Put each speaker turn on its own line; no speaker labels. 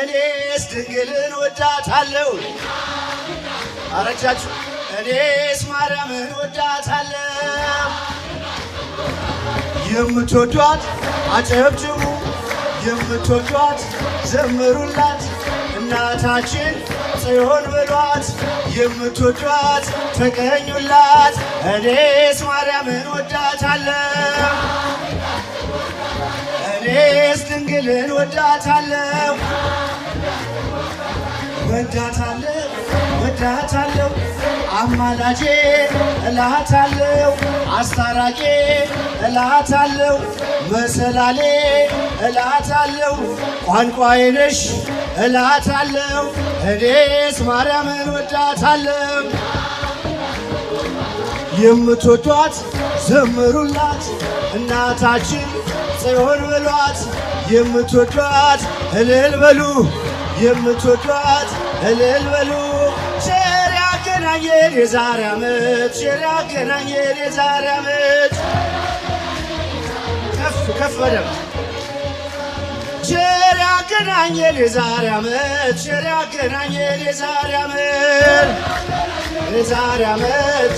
እኔስ ድንግልን ወዳታለሁ። አረጃችሁ እኔስ ማርያምን ወዳታለሁ። የምትወዷት አጨብጭቡ፣ የምትወዷት ዘምሩላት፣ እናታችን ጽዮን በሏት። የምትወዷት ተቀኙላት። እኔስ ማርያምን ወዳታለሁ። እኔስ ድንግልን ወዳታለሁ። ወዳታለሁ ወዳታለሁ አማላጄ እላታለሁ። አስታራቄ እላታለሁ። መሰላሌ እላታለሁ። ቋንቋዬ ነሽ እላታለሁ። እኔስ ማርያምን ወዳታለሁ። የምትወዷት ዘምሩላት፣ እናታችን ጽዮን በሏት። የምትወዷት እልል በሉ፣ የምትወዷት እልል በሉ። ቸር ያገናኘን የዛሬ ዓመት፣ ቸር ያገናኘን የዛሬ ዓመት። ከፍ ከፍ በደም ቸር ያገናኘን የዛሬ ዓመት፣ ቸር ያገናኘን የዛሬ ዓመት፣ የዛሬ ዓመት